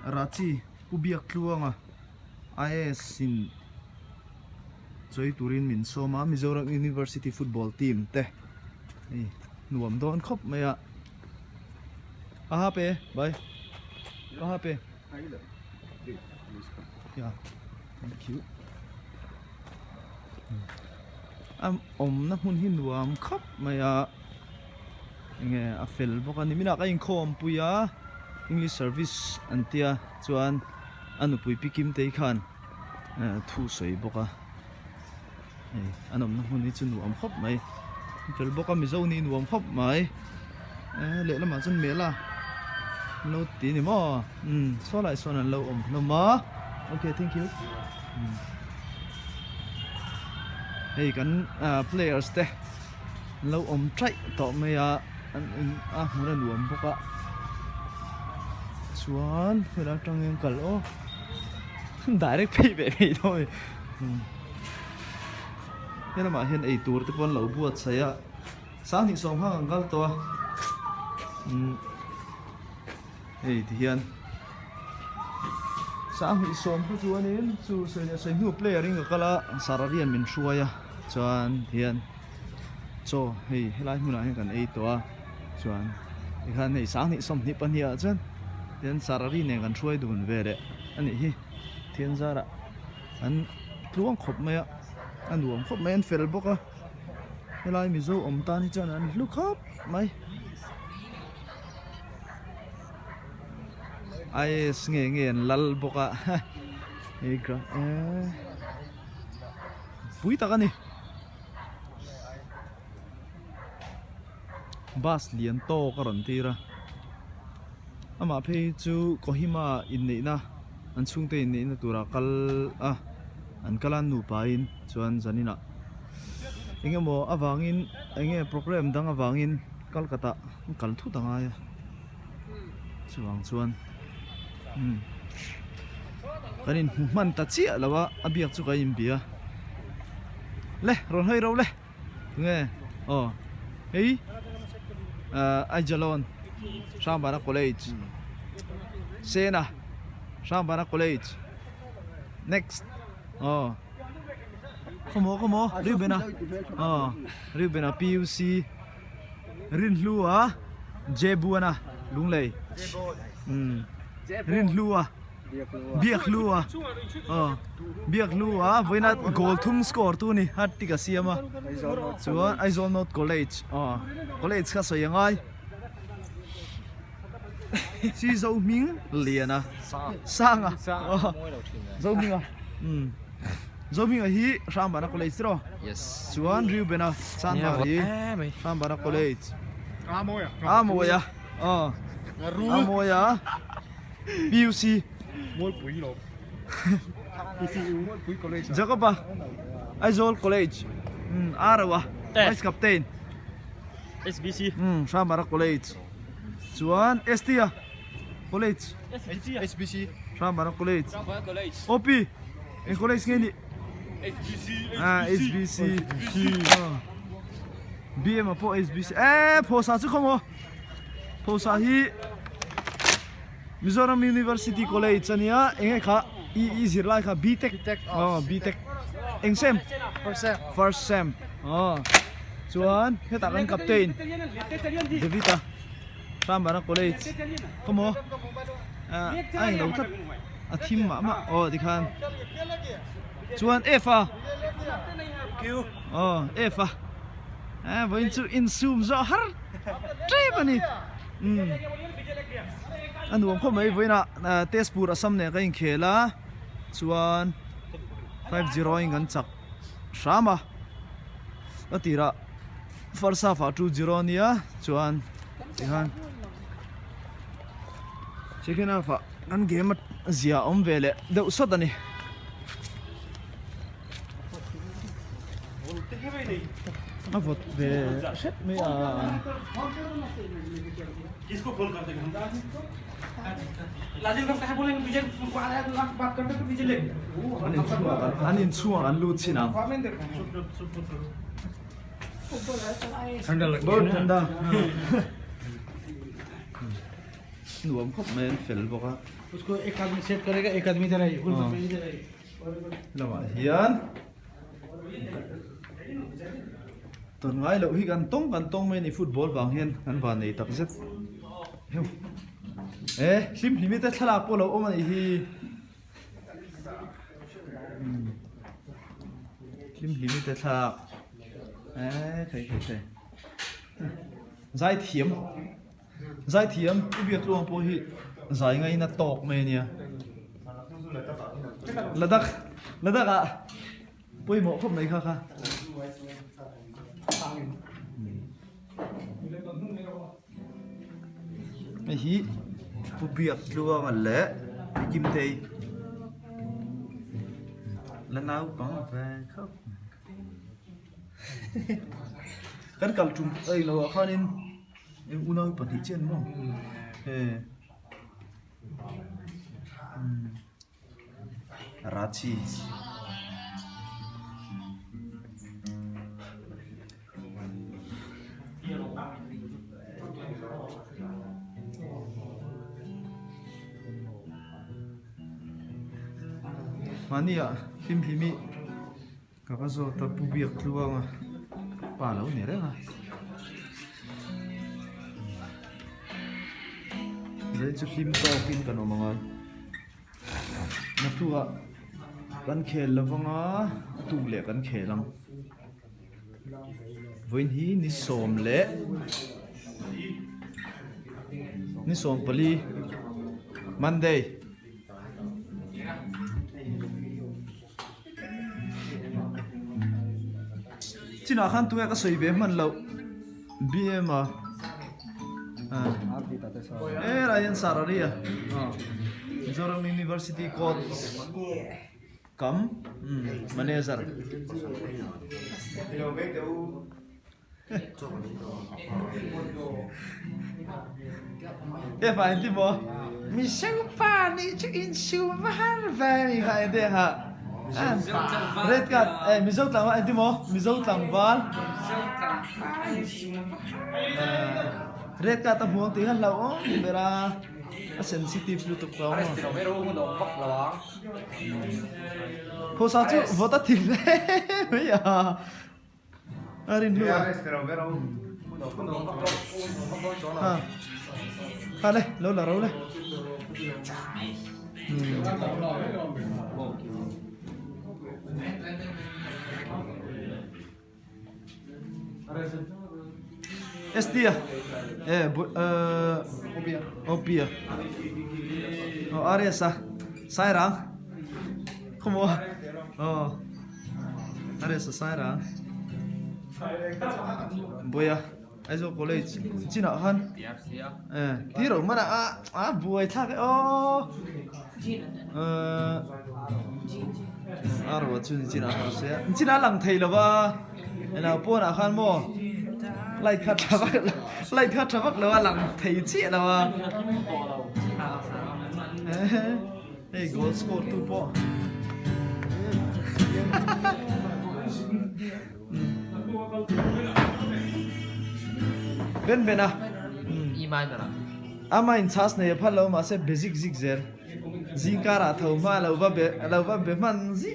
Rachi ubiak tluanga IS in Choi Turin min soma Mizoram University football team te nuam don khop maya aha pe bye aha pe yeah thank you na hun hin nuam khop maya nge a fel boka ni mina ka in khom puya English service antia chuan anu pui pikim te khan thu soi boka anom na hun ni chu nuam khop mai fel boka mi zo ni nuam khop mai le lama chun mela no ti ni mo so lai so nan lo no ma okay thank you hey kan players te lo try to me a mun nuam boka chuan hela tang em kal o direct pay be thôi thế là mà hiện ấy tour thì con lẩu buột say à sáng thì sống hàng gal to ấy thì hiện sáng thì sống có chú anh em chú say new player riêng cái là sararian mình xua ya chuan hiện cho hey lại muốn lại cái ấy to chuan cái này sáng thì sống thì bên here chuan hiện sarari này cái xua đun về đấy anh ấy thiên gia đã anh luang khop mày anh luang khop mày anh fel boka helai mi zo ta ni chan anh lu khop mày ai nghe lal boka ei kra pui ta kani bus lian to karon tira ama phe chu Kohima in nei na an chung te in na tura kal an kalan nu pain chuan zanina enge mo awangin enge program dang awangin Kolkata kal thu tanga ya chuan kanin man ta chi lawa abiak chu kai imbia le ron hoi ro le nge hey Ajalon Shambara College Sena Shambara College next come on Rubena PUC Rinlua Jebuana Lunglei Rinlua Biaklua Biaklua Vina goal thum score tu ni hatika siama chuan Aizol North College college kha soyangai si zo ming liana sang zo ming zo ming hi Shambara College ro yes chuan Rubena Sanma hi Shambara College amoya amoya PUC mol pui lo mol pui college Jacoba Aizol College arawa vice captain SBC Shambara College chuan Estia College SBC Shambara College OP en college nge ni SBC BM po SBC phosa chu khomo phosa hi Mizoram University College ania enge kha zirlai kha BTech BTech engsem first sem chuan heta kan captain Devita Shambara College komo ai lo that athim ma dikhan chuan Efa Q Efa voin chu in zoom zo har trebani anuam kho mai voina Tezpur Assam ne kain khela chuan 5-0 ingan chak Shama atira farsa fa 2-0 nia chuan ihan second half kan game zia vele deuh sot ani vot ve shet me किसको कॉल करते हैं लाजिल का कहे बोलेंगे विजय को आ रहा है लाख बात करते तो विजय लेंगे anin chuang an lut chinam ठंडा लग बहुत ठंडा nuam khop men fel boka उसको एक आदमी सेट करेगा एक आदमी इधर आई हाँ। इधर आई lama hian ton ngai lo hi kan tong mai ni football wang hian kan van nei tak zet heu hlim limite thalak po lo om ani hi hlim limite thalak thei zai thiam ubiat luang po hi zai ngai na tok mai nia ladak à pui mộ khop này kha cái hi pu biak lua mà lẽ kim tây lần nào bắn về khóc cái cầm chung ấy là khan in em u nói bật thị trên không Rachi mania phim phimi cả cái số tập bu biếc luôn à bà lâu nhỉ đấy à đấy chụp phim to phim cả nó mọi nó thuaกันเขลแล้วงะตูเละกันเขลังวันนี้นิสอมเละนิสอมปลีมันเดย์จีน่าขันตัวก็สวยแบบมันเราบีเอ็มอะไรยันสาระดีอ่ะMizoram University Court come manager ya fa inti mo mi pa ni chu in shu var va mi ha inde ha red card mi zau tang inti mo mi zau tang wal red card ta huang ti han lo bera sensitive lu tuk kaw ho sa chu vota til me ya arin lu ha le lo la ro le Estia Opia Aresa Sairang Como Aresa Sairang Boya Aizo college China han Tiro mana boy thak Arwa chun China ha se China lang thei lo ba ena pon a khan mo lai khat thabak lo lang thei chi lo wa hey goal score 2 po ben à imai da ama in chas ne phalo ma se basic zik zer zingkara thau ma lo ba be man zi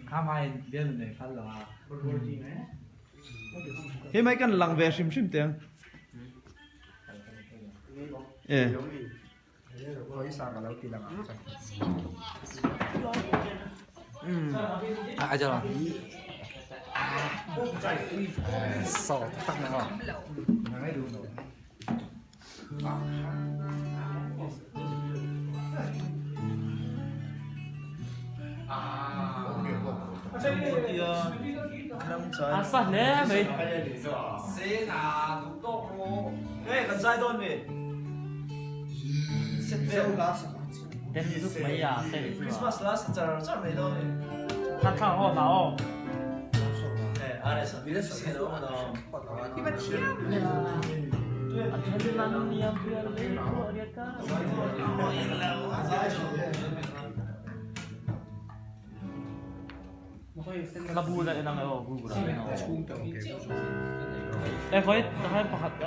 kamai dia ne khal la he mai kan lang ve shim shim te aja lah sợ tắc này không phát nè mày sẽ là đúng tốt ê cần sai đôn mày set vel last tên giúp mấy à sẽ được Christmas last char mày đâu thằng thằng họ bảo Aresa bilas ke no tiba Adrenaline niya biar lepo dia kan Nabula yun ang bubura eh kahit pakat ka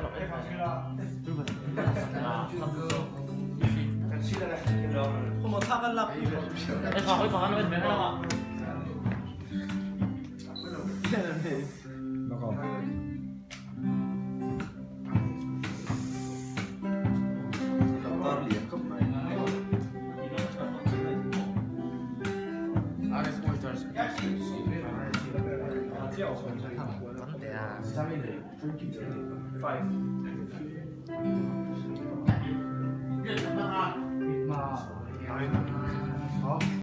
가 하는 거 하나.